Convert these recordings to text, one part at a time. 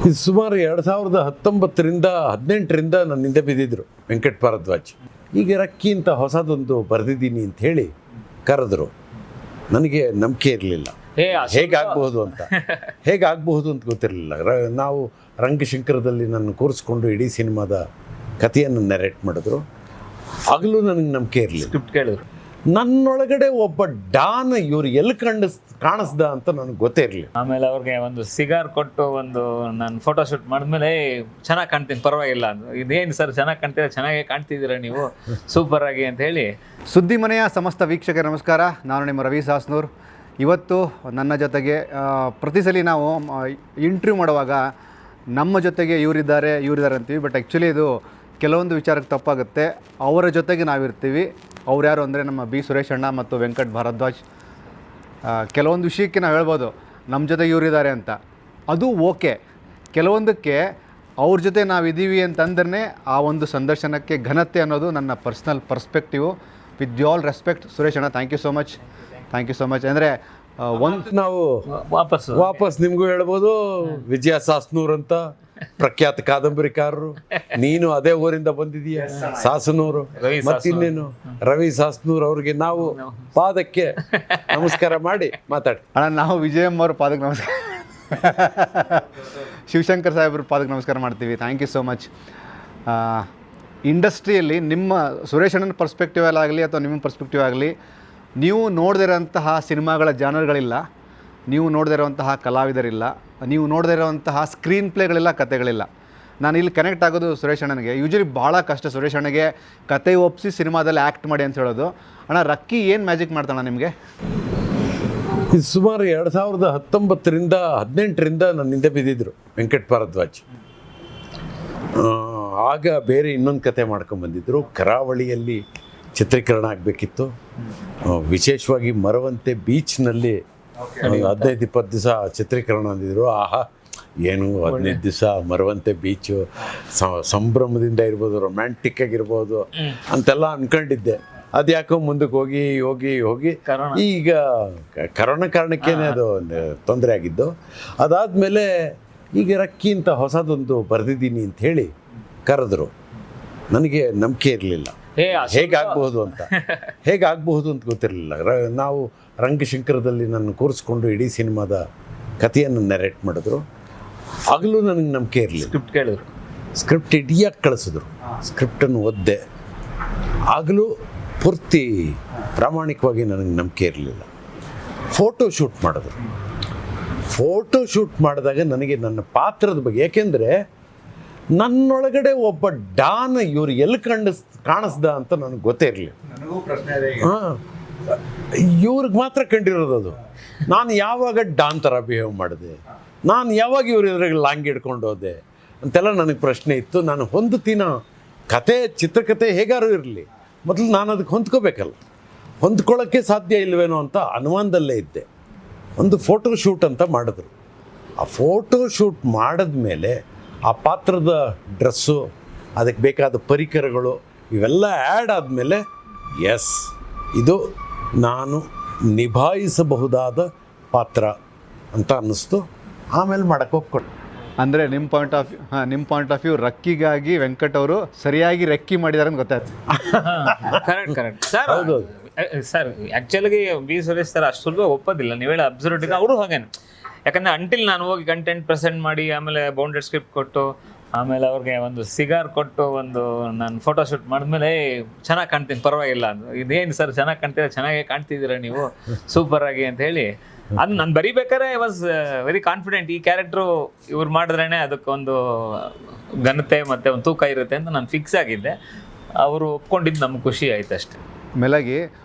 ಇದು ಸುಮಾರು 2019-18ರಿಂದ ನನ್ನ ಹಿಂದೆ ಬಿದ್ದಿದ್ರು ವೆಂಕಟ್ ಭಾರದ್ವಾಜ್. ಈಗ ರಕ್ಕಿ ಅಂತ ಹೊಸದೊಂದು ಬರೆದಿದ್ದೀನಿ ಅಂತ ಹೇಳಿ ಕರೆದ್ರು. ನನಗೆ ನಂಬಿಕೆ ಇರಲಿಲ್ಲ ಹೇಗಾಗಬಹುದು ಅಂತ ಗೊತ್ತಿರಲಿಲ್ಲ. ನಾವು ರಂಗಶಂಕರದಲ್ಲಿ ನನ್ನ ಕೂರಿಸ್ಕೊಂಡು ಇಡೀ ಸಿನಿಮಾದ ಕಥೆಯನ್ನು ನೆರೇಟ್ ಮಾಡಿದ್ರು. ಆಗಲೂ ನನಗೆ ನಂಬಿಕೆ ಇರಲಿಲ್ಲ. ಸ್ಕ್ರಿಪ್ಟ್ ಕೇಳಿದ್ರು, ನನ್ನೊಳಗಡೆ ಒಬ್ಬ ಡಾನ್ ಇವ್ರು ಎಲ್ಲಿ ಕಾಣಿಸ್ದ ಅಂತ ನನಗೆ ಗೊತ್ತೇ ಇರಲಿಲ್ಲ. ಆಮೇಲೆ ಅವ್ರಿಗೆ ಒಂದು ಸಿಗಾರ್ ಕೊಟ್ಟು ಒಂದು ನಾನು ಫೋಟೋ ಶೂಟ್ ಮಾಡಿದ್ಮೇಲೆ ಚೆನ್ನಾಗಿ ಕಾಣ್ತೀನಿ ಪರವಾಗಿಲ್ಲ ಅಂದ್ರು. ಇದೇನು ಸರ್ ಚೆನ್ನಾಗಿ ಕಾಣ್ತೀರಾ, ಚೆನ್ನಾಗೇ ಕಾಣ್ತಿದ್ದೀರಾ ನೀವು, ಸೂಪರ್ ಆಗಿ ಅಂತ ಹೇಳಿ. ಸುದ್ದಿ ಮನೆಯ ಸಮಸ್ತ ವೀಕ್ಷಕರ ನಮಸ್ಕಾರ. ನಾನು ನಿಮ್ಮ ರವಿ ಸಾಸ್ನೂರ್. ಇವತ್ತು ನನ್ನ ಜೊತೆಗೆ ಪ್ರತಿ ಸಲ ನಾವು ಇಂಟರ್ವ್ಯೂ ಮಾಡುವಾಗ ನಮ್ಮ ಜೊತೆಗೆ ಇವರಿದ್ದಾರೆ ಅಂತೀವಿ. ಬಟ್ ಆ್ಯಕ್ಚುಲಿ ಇದು ಕೆಲವೊಂದು ವಿಚಾರಕ್ಕೆ ತಪ್ಪಾಗುತ್ತೆ. ಅವರ ಜೊತೆಗೆ ನಾವಿರ್ತೀವಿ. ಅವ್ರು ಯಾರು ಅಂದರೆ ನಮ್ಮ ಬಿ ಸುರೇಶ್ ಅಣ್ಣ ಮತ್ತು ವೆಂಕಟ್ ಭಾರದ್ವಾಜ್. ಕೆಲವೊಂದು ವಿಷಯಕ್ಕೆ ನಾವು ಹೇಳ್ಬೋದು ನಮ್ಮ ಜೊತೆಗೆ ಇವರಿದ್ದಾರೆ ಅಂತ, ಅದು ಓಕೆ. ಕೆಲವೊಂದಕ್ಕೆ ಅವ್ರ ಜೊತೆ ನಾವಿದ್ದೀವಿ ಅಂತಂದ್ರೆ ಆ ಒಂದು ಸಂದರ್ಶನಕ್ಕೆ ಘನತೆ ಅನ್ನೋದು ನನ್ನ personal perspective. With all respect Suresh ಅಣ್ಣ, ಥ್ಯಾಂಕ್ ಯು ಸೋ ಮಚ್. ಅಂದರೆ ನಾವು ವಾಪಸ್ ನಿಮಗೂ ಹೇಳ್ಬೋದು, ವಿಜಯ ಸಾಸ್ನೂರ್ ಅಂತ ಪ್ರಖ್ಯಾತ ಕಾದಂಬರಿಕಾರರು. ನೀನು ಅದೇ ಊರಿಂದ ಬಂದಿದೀಯ, ಸಾಸನೂರು. ಮತ್ತಿನ್ನೇನು ರವಿ ಸಾಸ್ನೂರ್ ಅವ್ರಿಗೆ ನಾವು ಪಾದಕ್ಕೆ ನಮಸ್ಕಾರ ಮಾಡಿ ಮಾತಾಡಿ. ಅಣ್ಣ, ನಾವು ವಿಜಯಮ್ಮ ಅವ್ರ ಪಾದಕ್ಕೆ ನಮಸ್ಕಾರ, ಶಿವಶಂಕರ್ ಸಾಹೇಬ್ರ ಪಾದಕ್ಕೆ ನಮಸ್ಕಾರ ಮಾಡ್ತೀವಿ. Thank you so much. ಇಂಡಸ್ಟ್ರಿಯಲ್ಲಿ ನಿಮ್ಮ ಸುರೇಶ್ ಅಣ್ಣನ ಪರ್ಸ್ಪೆಕ್ಟಿವ್ ಆಗಲಿ ಅಥವಾ ನಿಮ್ಮ ಪರ್ಸ್ಪೆಕ್ಟಿವ್ ಆಗಲಿ, ನೀವು ನೋಡದಿರೋಂತಹ ಸಿನಿಮಾಗಳ ಜಾನರ್ಗಳಿಲ್ಲ, ನೀವು ನೋಡದೇ ಇರೋವಂತಹ ಕಲಾವಿದರಿಲ್ಲ, ನೀವು ನೋಡದೇ ಇರೋವಂತಹ ಸ್ಕ್ರೀನ್ ಪ್ಲೇಗಳಿಲ್ಲ, ಕತೆಗಳಿಲ್ಲ. ನಾನು ಇಲ್ಲಿ ಕನೆಕ್ಟ್ ಆಗೋದು ಸುರೇಶ್ ಅಣ್ಣನಿಗೆ. ಯೂಶ್ವಲಿ ಭಾಳ ಕಷ್ಟ ಸುರೇಶ್ ಅಣ್ಣಗೆ ಕತೆ ಒಪ್ಪಿಸಿ ಸಿನಿಮಾದಲ್ಲಿ ಆ್ಯಕ್ಟ್ ಮಾಡಿ ಅಂತ ಹೇಳೋದು. ಅಣ್ಣ, ರಕ್ಕಿ ಏನು ಮ್ಯಾಜಿಕ್ ಮಾಡ್ತಾಣ ನಿಮಗೆ? ಇದು ಸುಮಾರು 2019-18ರಿಂದ ನನ್ನ ಹಿಂದೆ ಬಿದ್ದಿದ್ರು ವೆಂಕಟ್ ಭಾರದ್ವಾಜ್. ಆಗ ಬೇರೆ ಇನ್ನೊಂದು ಕತೆ ಮಾಡ್ಕೊಂಬಂದಿದ್ರು. ಕರಾವಳಿಯಲ್ಲಿ ಚಿತ್ರೀಕರಣ ಆಗಬೇಕಿತ್ತು. ವಿಶೇಷವಾಗಿ ಮರವಂತೆ ಬೀಚ್ನಲ್ಲಿ 15-20 ದಿವಸ ಚಿತ್ರೀಕರಣ ಅಂದಿದ್ರು. ಆಹಾ, ಏನು 15 ದಿವಸ ಮರವಂತೆ ಬೀಚು, ಸಂಭ್ರಮದಿಂದ ಇರ್ಬೋದು, ರೊಮ್ಯಾಂಟಿಕ್ ಆಗಿರ್ಬೋದು ಅಂತೆಲ್ಲ ಅಂದ್ಕೊಂಡಿದ್ದೆ. ಅದು ಯಾಕೋ ಮುಂದಕ್ಕೆ ಹೋಗಿ ಈಗ ಕರೋನಾ ಕಾರಣಕ್ಕೇನೆ ಅದು ತೊಂದರೆ ಆಗಿದ್ದು. ಅದಾದಮೇಲೆ ಈಗ ರಕ್ಕಿ ಅಂತ ಹೊಸದೊಂದು ಬರೆದಿದ್ದೀನಿ ಅಂತ ಹೇಳಿ ಕರೆದ್ರು. ನನಗೆ ನಂಬಿಕೆ ಇರಲಿಲ್ಲ ಹೇಗಾಗಬಹುದು ಅಂತ ಗೊತ್ತಿರಲಿಲ್ಲ. ನಾವು ರಂಗಶಂಕರದಲ್ಲಿ ನನ್ನ ಕೂರಿಸ್ಕೊಂಡು ಇಡೀ ಸಿನಿಮಾದ ಕಥೆಯನ್ನು ನೆರೇಟ್ ಮಾಡಿದ್ರು. ಆಗಲೂ ನನಗೆ ನಂಬಿಕೆ ಇರಲಿಲ್ಲ. ಸ್ಕ್ರಿಪ್ಟ್ ಕೇಳಿದ್ರು, ಸ್ಕ್ರಿಪ್ಟ್ ಇಡಿಯಾಗಿ ಕಳಿಸಿದ್ರು. ಸ್ಕ್ರಿಪ್ಟನ್ನು ಓದ್ದೆ. ಆಗಲೂ ಪೂರ್ತಿ ಪ್ರಾಮಾಣಿಕವಾಗಿ ನನಗೆ ನಂಬಿಕೆ ಇರಲಿಲ್ಲ. ಫೋಟೋ ಶೂಟ್ ಮಾಡಿದಾಗ ನನಗೆ ನನ್ನ ಪಾತ್ರದ ಬಗ್ಗೆ, ಏಕೆಂದರೆ ನನ್ನೊಳಗಡೆ ಒಬ್ಬ ಡಾನ್ ಇವ್ರು ಎಲ್ಲಿ ಕಾಣಿಸ್ದ ಅಂತ ನನಗೆ ಗೊತ್ತೇ ಇರಲಿಲ್ಲ. ಇವ್ರಿಗೆ ಮಾತ್ರ ಕಂಡಿರೋದು ಅದು. ನಾನು ಯಾವಾಗ ಡಾನ್ ಥರ ಬಿಹೇವ್ ಮಾಡಿದೆ, ನಾನು ಯಾವಾಗ ಇವ್ರಿಗೆ ಲಾಂಗ್ ಹಿಡ್ಕೊಂಡು ಹೋದೆ ಅಂತೆಲ್ಲ ನನಗೆ ಪ್ರಶ್ನೆ ಇತ್ತು. ನಾನು ಹೊಂದುತ್ತೀನೋ ಚಿತ್ರಕಥೆ ಹೇಗಾರು ಇರಲಿ, ಮೊದಲು ನಾನು ಅದಕ್ಕೆ ಹೊಂದ್ಕೊಳ್ಳೋಕ್ಕೆ ಸಾಧ್ಯ ಇಲ್ವೇನೋ ಅಂತ ಅನುಮಾನದಲ್ಲೇ ಇದ್ದೆ. ಒಂದು ಫೋಟೋ ಶೂಟ್ ಅಂತ ಮಾಡಿದ್ರು. ಆ ಫೋಟೋ ಶೂಟ್ ಮಾಡಿದ್ಮೇಲೆ ಆ ಪಾತ್ರದ ಡ್ರೆಸ್ಸು, ಅದಕ್ಕೆ ಬೇಕಾದ ಪರಿಕರಗಳು ಇವೆಲ್ಲ ಆ್ಯಡ್ ಆದಮೇಲೆ ಎಸ್, ಇದು ನಾನು ನಿಭಾಯಿಸಬಹುದಾದ ಪಾತ್ರ ಅಂತ ಅನ್ನಿಸ್ತು. ಆಮೇಲೆ ಮಾಡಕ್ಕೆ ಒಪ್ಕೊಂಡು. ಅಂದರೆ ನಿಮ್ಮ ಪಾಯಿಂಟ್ ಆಫ್ ವ್ಯೂ ರಕ್ಕಿಗಾಗಿ ವೆಂಕಟ್ ಅವರು ಸರಿಯಾಗಿ ರೆಕ್ಕಿ ಮಾಡಿದ್ದಾರೆ ಅಂತ ಗೊತ್ತಾಯ್ತು. Correct sir. ಹೌದು ಸರ್, ಆ್ಯಕ್ಚುಲಾಗಿ ಬಿ ಸುರೇಶ್ ಸರ್ ಅಷ್ಟು ಸುಲಭ ಒಪ್ಪೋದಿಲ್ಲ. ನೀವು ಹೇಳಿ ಅಬ್ಸರ್ವ್ ಅವರು ಹಾಗೇನೆ. ಯಾಕಂದರೆ ಅಂಟಿಲ್ ನಾನು ಹೋಗಿ ಕಂಟೆಂಟ್ ಪ್ರೆಸೆಂಟ್ ಮಾಡಿ ಆಮೇಲೆ ಬೌಂಡೆಡ್ ಸ್ಕ್ರಿಪ್ಟ್ ಕೊಟ್ಟು ಆಮೇಲೆ ಅವ್ರಿಗೆ ಒಂದು ಸಿಗಾರ್ ಕೊಟ್ಟು ಒಂದು ನಾನು ಫೋಟೋ ಶೂಟ್ ಮಾಡಿದ್ಮೇಲೆ ಚೆನ್ನಾಗಿ ಕಾಣ್ತೀನಿ ಪರವಾಗಿಲ್ಲ ಅಂದರು. ಇದೇನು ಸರ್ ಚೆನ್ನಾಗಿ ಕಾಣ್ತೀರಾ, ಚೆನ್ನಾಗೇ ಕಾಣ್ತಿದ್ದೀರಾ ನೀವು, ಸೂಪರ್ ಆಗಿ ಅಂತ ಹೇಳಿ. ಅದು ನಾನು ಬರೀಬೇಕಾದ್ರೆ ಐ ವಾಸ್ ವೆರಿ ಕಾನ್ಫಿಡೆಂಟ್, ಈ ಕ್ಯಾರೆಕ್ಟ್ರು ಇವ್ರು ಮಾಡಿದ್ರೇ ಅದಕ್ಕೊಂದು ಘನತೆ ಮತ್ತು ಒಂದು ತೂಕ ಇರುತ್ತೆ ಅಂತ ನಾನು ಫಿಕ್ಸ್ ಆಗಿದ್ದೆ. ಅವರು ಒಪ್ಕೊಂಡಿದ್ದು ನಮ್ಗೆ ಖುಷಿ ಆಯ್ತು ಅಷ್ಟೇ. ಮೇಲಾಗಿ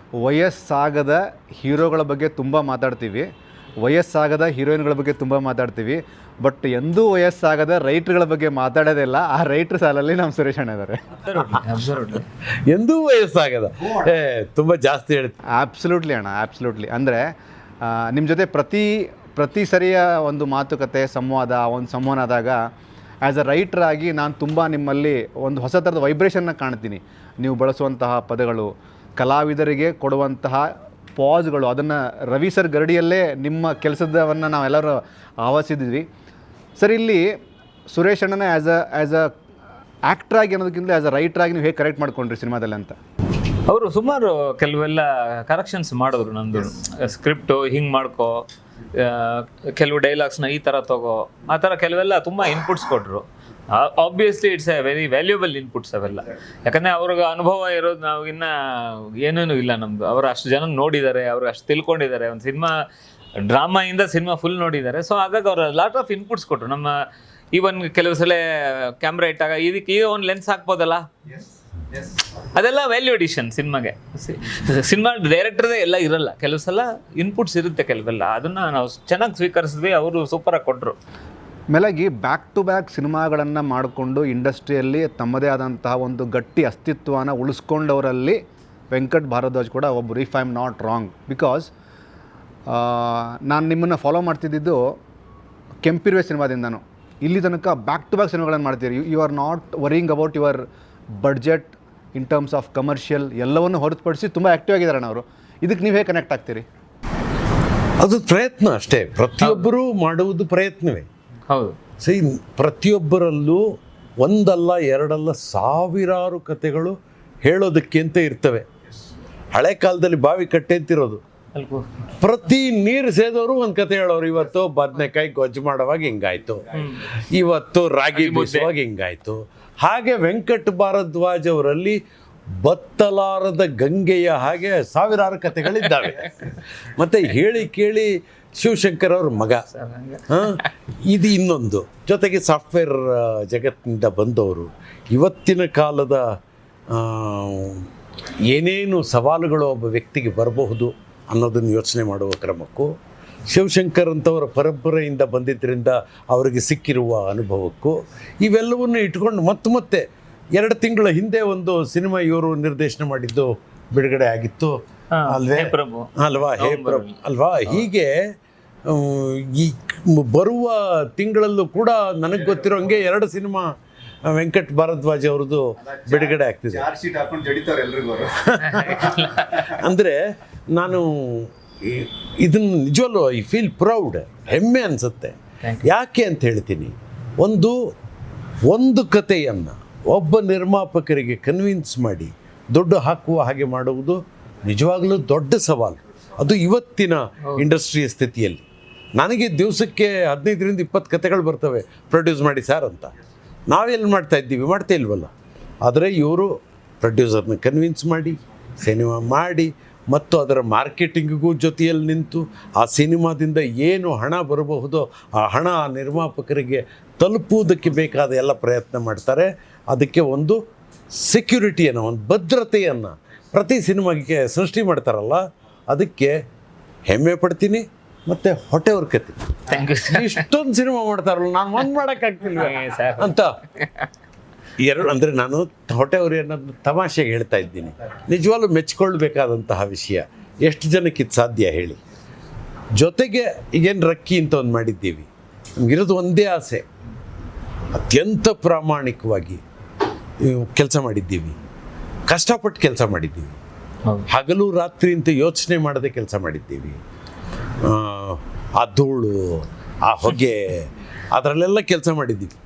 ವಯಸ್ಸಾಗದ ಹೀರೋಗಳ ಬಗ್ಗೆ ತುಂಬ ಮಾತಾಡ್ತೀವಿ, ವಯಸ್ಸಾಗದ ಹೀರೋಯಿನ್ಗಳ ಬಗ್ಗೆ ತುಂಬ ಮಾತಾಡ್ತೀವಿ. ಬಟ್ ಎಂದೂ ವಯಸ್ಸಾಗದ ರೈಟ್ರ್ಗಳ ಬಗ್ಗೆ ಮಾತಾಡೋದಿಲ್ಲ. ಆ ರೈಟ್ರ್ ಸಾಲಲ್ಲಿ ನಮ್ಮ ಸುರೇಶ್ ಅಣ್ಣ ಇದ್ದಾರೆ. ಎಂದೂ ವಯಸ್ಸಾಗದ ತುಂಬ ಜಾಸ್ತಿ ಹೇಳ್ತೀವಿ. ಆಬ್ಸಲ್ಯೂಟ್ಲಿ ಅಣ್ಣ, ಆಬ್ಸಲ್ಯೂಟ್ಲಿ. ಅಂದರೆ ನಿಮ್ಮ ಜೊತೆ ಪ್ರತಿ ಸರಿಯ ಒಂದು ಮಾತುಕತೆ ಸಂವಹನ ಆದಾಗ ಆ್ಯಸ್ ಅ ರೈಟ್ರ್ ಆಗಿ ನಾನು ತುಂಬ ನಿಮ್ಮಲ್ಲಿ ಒಂದು ಹೊಸ ಥರದ ವೈಬ್ರೇಷನ್ನ ಕಾಣ್ತೀನಿ. ನೀವು ಬಳಸುವಂತಹ ಪದಗಳು, ಕಲಾವಿದರಿಗೆ ಕೊಡುವಂತಹ ಪಾಸ್ಗಳು, ಅದನ್ನು ರವಿ ಸರ್ ಗರಡಿಯಲ್ಲೇ ನಿಮ್ಮ ಕೆಲಸದವನ್ನು ನಾವೆಲ್ಲರೂ ಆವರಿಸಿದ್ವಿ ಸರ್. ಇಲ್ಲಿ ಸುರೇಶ್ ಅಣ್ಣನೇ ಆ್ಯಸ್ ಅ ಆ್ಯಕ್ಟ್ರ್ ಆಗಿ ಅನ್ನೋದಕ್ಕಿಂತ ಆ್ಯಸ್ ಅ ರೈಟರ್ ಆಗಿ ನೀವು ಹೇಗೆ ಕರೆಕ್ಟ್ ಮಾಡ್ಕೊಂಡ್ರಿ ಸಿನಿಮಾದಲ್ಲಿ ಅಂತ? ಅವರು ಸುಮಾರು ಕೆಲವೆಲ್ಲ ಕರೆಕ್ಷನ್ಸ್ ಮಾಡಿದ್ರು. ನಂದು ಸ್ಕ್ರಿಪ್ಟು ಹಿಂಗೆ ಮಾಡ್ಕೋ, ಕೆಲವು ಡೈಲಾಗ್ಸ್ನ ಈ ಥರ ತಗೋ, ಆ ಥರ ಕೆಲವೆಲ್ಲ ತುಂಬ ಇನ್ಪುಟ್ಸ್ ಕೊಟ್ಟರು. Obviously it's A very valuable inputs ಅವೆಲ್ಲ. ಯಾಕಂದರೆ ಅವ್ರಿಗೆ ಅನುಭವ ಇರೋದು ನಾವಿನ್ನ ಏನೇನು ಇಲ್ಲ ನಮ್ಮದು. ಅವರು ಅಷ್ಟು ಜನ ನೋಡಿದ್ದಾರೆ, ಅವರು ಅಷ್ಟು ತಿಳ್ಕೊಂಡಿದ್ದಾರೆ, ಒಂದು ಸಿನಿಮಾ ಡ್ರಾಮಾಯಿಂದ ಸಿನಿಮಾ ಫುಲ್ ನೋಡಿದ್ದಾರೆ. ಸೊ ಹಾಗಾಗಿ ಅವರು ಲಾಟ್ ಆಫ್ ಇನ್ಪುಟ್ಸ್ ಕೊಟ್ಟರು. ನಮ್ಮ ಈವನ್ ಕೆಲವು ಸಲ ಕ್ಯಾಮ್ರಾ ಇಟ್ಟಾಗ ಇದಕ್ಕೆ ಈಗ ಒಂದು ಲೆನ್ಸ್ ಹಾಕ್ಬೋದಲ್ಲ, ಅದೆಲ್ಲ ವ್ಯಾಲ್ಯೂ ಅಡಿಷನ್ ಸಿನಿಮಾಗೆ. ಸಿನಿಮಾ ಡೈರೆಕ್ಟರ್ದೇ ಎಲ್ಲ ಇರಲ್ಲ, ಕೆಲವು ಸಲ ಇನ್ಪುಟ್ಸ್ ಇರುತ್ತೆ ಕೆಲವೆಲ್ಲ, ಅದನ್ನು ನಾವು ಚೆನ್ನಾಗಿ ಸ್ವೀಕರಿಸಿದ್ವಿ. ಅವರು ಸೂಪರಾಗಿ ಕೊಟ್ಟರು. ಮೇಲಾಗಿ ಬ್ಯಾಕ್ ಟು ಬ್ಯಾಕ್ ಸಿನಿಮಾಗಳನ್ನು ಮಾಡಿಕೊಂಡು ಇಂಡಸ್ಟ್ರಿಯಲ್ಲಿ ತಮ್ಮದೇ ಆದಂತಹ ಒಂದು ಗಟ್ಟಿ ಅಸ್ತಿತ್ವನ ಉಳಿಸ್ಕೊಂಡವರಲ್ಲಿ ವೆಂಕಟ್ ಭಾರದ್ವಾಜ್ ಕೂಡ ಒಬ್ಬರು, if I am not wrong. Because ನಾನು ನಿಮ್ಮನ್ನು ಫಾಲೋ ಮಾಡ್ತಿದ್ದಿದ್ದು ಕೆಂಪಿರುವೆ ಸಿನಿಮಾದಿಂದನೂ ಇಲ್ಲಿ ತನಕ ಬ್ಯಾಕ್ ಟು ಬ್ಯಾಕ್ ಸಿನಿಮಾಗಳನ್ನು ಮಾಡ್ತೀರಿ. You are not worrying about your budget in terms of commercial ಎಲ್ಲವನ್ನು ಹೊರತುಪಡಿಸಿ ತುಂಬ ಆ್ಯಕ್ಟಿವ್ ಆಗಿದ್ದಾರೆ ಅವರು. ಇದಕ್ಕೆ ನೀವು ಹೇಗೆ ಕನೆಕ್ಟ್ ಆಗ್ತೀರಿ? ಅದು ಪ್ರಯತ್ನ ಅಷ್ಟೇ, ಪ್ರತಿಯೊಬ್ಬರೂ ಮಾಡುವುದು ಪ್ರಯತ್ನವೇ. ಹೌದು, ಸರಿ, ಪ್ರತಿಯೊಬ್ಬರಲ್ಲೂ ಒಂದಲ್ಲ ಎರಡಲ್ಲ ಸಾವಿರಾರು ಕಥೆಗಳು ಹೇಳೋದಕ್ಕೆ ಅಂತ ಇರ್ತವೆ. ಹಳೆ ಕಾಲದಲ್ಲಿ ಬಾವಿ ಕಟ್ಟೆ ಅಂತಿರೋದು, ಪ್ರತಿ ನೀರು ಸೇದವರು ಒಂದು ಕತೆ ಹೇಳೋರು. ಇವತ್ತು ಬದನೆಕಾಯಿ ಗೊಜ್ಜು ಮಾಡುವಾಗ ಹಿಂಗಾಯ್ತು, ಇವತ್ತು ರಾಗಿ ಬೀಸುವಾಗ ಹಿಂಗಾಯ್ತು. ಹಾಗೆ ವೆಂಕಟ್ ಭಾರದ್ವಾಜ್ ಅವರಲ್ಲಿ ಬತ್ತಲಾರದ ಗಂಗೆಯ ಹಾಗೆ ಸಾವಿರಾರು ಕಥೆಗಳಿದ್ದಾವೆ. ಮತ್ತು ಹೇಳಿ ಕೇಳಿ ಶಿವಶಂಕರ್ ಅವ್ರ ಮಗ, ಇದು ಇನ್ನೊಂದು. ಜೊತೆಗೆ ಸಾಫ್ಟ್ವೇರ್ ಜಗತ್ತಿನಿಂದ ಬಂದವರು. ಇವತ್ತಿನ ಕಾಲದ ಏನೇನು ಸವಾಲುಗಳು ಒಬ್ಬ ವ್ಯಕ್ತಿಗೆ ಬರಬಹುದು ಅನ್ನೋದನ್ನು ಯೋಚನೆ ಮಾಡುವ ಕ್ರಮಕ್ಕೂ, ಶಿವಶಂಕರ್ ಅಂತವರ ಪರಂಪರೆಯಿಂದ ಬಂದಿದ್ದರಿಂದ ಅವರಿಗೆ ಸಿಕ್ಕಿರುವ ಅನುಭವಕ್ಕೂ, ಇವೆಲ್ಲವನ್ನು ಇಟ್ಕೊಂಡು ಮತ್ತೆ 2 ತಿಂಗಳ ಹಿಂದೆ ಒಂದು ಸಿನಿಮಾ ಇವರು ನಿರ್ದೇಶನ ಮಾಡಿದ್ದು ಬಿಡುಗಡೆ ಆಗಿತ್ತು ಅಲ್ವೇ? ಅಲ್ವಾ, ಹೇ ಪ್ರಭು ಅಲ್ವಾ? ಹೀಗೆ ಈ ಬರುವ ತಿಂಗಳಲ್ಲೂ ಕೂಡ ನನಗೆ ಗೊತ್ತಿರೋಂಗೆ 2 ಸಿನಿಮಾ ವೆಂಕಟ್ ಭಾರದ್ವಾಜ್ ಅವ್ರದ್ದು ಬಿಡುಗಡೆ ಆಗ್ತಿದೆ. ಅಂದರೆ ನಾನು ಇದನ್ನು ನಿಜವಲ್ಲೂ ಐ ಫೀಲ್ ಪ್ರೌಡ್, ಹೆಮ್ಮೆ ಅನಿಸುತ್ತೆ. ಯಾಕೆ ಅಂತ ಹೇಳ್ತೀನಿ, ಒಂದು ಕಥೆಯನ್ನು ಒಬ್ಬ ನಿರ್ಮಾಪಕರಿಗೆ ಕನ್ವಿನ್ಸ್ ಮಾಡಿ ದುಡ್ಡು ಹಾಕುವ ಹಾಗೆ ಮಾಡುವುದು ನಿಜವಾಗಲೂ ದೊಡ್ಡ ಸವಾಲು. ಅದು ಇವತ್ತಿನ ಇಂಡಸ್ಟ್ರಿಯ ಸ್ಥಿತಿಯಲ್ಲಿ. ನನಗೆ ದಿವಸಕ್ಕೆ 15ರಿಂದ 20 ಕಥೆಗಳು ಬರ್ತವೆ, ಪ್ರೊಡ್ಯೂಸ್ ಮಾಡಿ ಸರ್ ಅಂತ. ನಾವೆಲ್ಲಿ ಮಾಡ್ತಾ ಇಲ್ವಲ್ಲ. ಆದರೆ ಇವರು ಪ್ರೊಡ್ಯೂಸರ್ನ ಕನ್ವಿನ್ಸ್ ಮಾಡಿ ಸಿನಿಮಾ ಮಾಡಿ ಮತ್ತು ಅದರ ಮಾರ್ಕೆಟಿಂಗಿಗೂ ಜೊತೆಯಲ್ಲಿ ನಿಂತು ಆ ಸಿನಿಮಾದಿಂದ ಏನು ಹಣ ಬರಬಹುದೋ ಆ ಹಣ ಆ ನಿರ್ಮಾಪಕರಿಗೆ ತಲುಪುವುದಕ್ಕೆ ಬೇಕಾದ ಎಲ್ಲ ಪ್ರಯತ್ನ ಮಾಡ್ತಾರೆ. ಅದಕ್ಕೆ ಒಂದು ಸೆಕ್ಯೂರಿಟಿಯನ್ನು, ಒಂದು ಭದ್ರತೆಯನ್ನು ಪ್ರತಿ ಸಿನಿಮಾಗೆ ಸೃಷ್ಟಿ ಮಾಡ್ತಾರಲ್ಲ, ಅದಕ್ಕೆ ಹೆಮ್ಮೆ ಪಡ್ತೀನಿ ಮತ್ತು ಹೊಟ್ಟೆ ಹೊರ್ಕತ್ತೀನಿ. ಇಷ್ಟೊಂದು ಸಿನಿಮಾ ಮಾಡ್ತಾರಲ್ಲ, ನಾನು ಒಂದು ಮಾಡೋಕ್ಕಾಗ್ತಿಲ್ವ ಅಂತ ಅಂದರೆ ನಾನು ಹೊಟ್ಟೆ ಹೊರಿ ಅನ್ನೋದು ತಮಾಷೆಗೆ ಹೇಳ್ತಾ ಇದ್ದೀನಿ. ನಿಜವಾಗ್ಲೂ ಮೆಚ್ಕೊಳ್ಬೇಕಾದಂತಹ ವಿಷಯ. ಎಷ್ಟು ಜನಕ್ಕೆ ಇದು ಸಾಧ್ಯ ಹೇಳಿ? ಜೊತೆಗೆ ಈಗೇನು ರಕ್ಕಿ ಅಂತ ಒಂದು ಮಾಡಿದ್ದೀವಿ. ನಮಗಿರೋದು ಒಂದೇ ಆಸೆ, ಅತ್ಯಂತ ಪ್ರಾಮಾಣಿಕವಾಗಿ ಕೆಲಸ ಮಾಡಿದ್ದೀವಿ, ಕಷ್ಟಪಟ್ಟು ಕೆಲಸ ಮಾಡಿದ್ದೀವಿ, ಹಗಲು ರಾತ್ರಿ ಅಂತ ಯೋಚನೆ ಮಾಡದೆ ಕೆಲಸ ಮಾಡಿದ್ದೀವಿ. ಆ ಧೂಳು, ಆ ಹೊಗೆ, ಅದರಲ್ಲೆಲ್ಲ ಕೆಲಸ ಮಾಡಿದ್ದೀವಿ.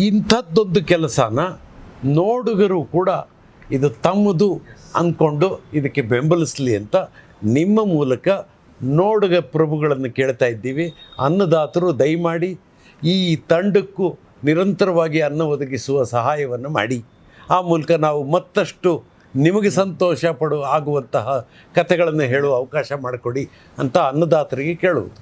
ಇಂಥದ್ದೊಂದು ಕೆಲಸನ ನೋಡುಗರು ಕೂಡ ಇದು ತಮ್ಮದು ಅಂದ್ಕೊಂಡು ಇದಕ್ಕೆ ಬೆಂಬಲಿಸಲಿ ಅಂತ ನಿಮ್ಮ ಮೂಲಕ ನೋಡುಗ ಪ್ರಭುಗಳನ್ನು ಕೇಳ್ತಾ ಇದ್ದೀವಿ. ಅನ್ನದಾತರು ದಯಮಾಡಿ ಈ ತಂಡಕ್ಕೂ ನಿರಂತರವಾಗಿ ಅನ್ನ ಒದಗಿಸುವ ಸಹಾಯವನ್ನು ಮಾಡಿ. ಆ ಮೂಲಕ ನಾವು ಮತ್ತಷ್ಟು ನಿಮಗೆ ಸಂತೋಷ ಆಗುವಂತಹ ಕಥೆಗಳನ್ನು ಹೇಳುವ ಅವಕಾಶ ಮಾಡಿಕೊಡಿ ಅಂತ ಅನ್ನದಾತರಿಗೆ ಕೇಳುವುದು.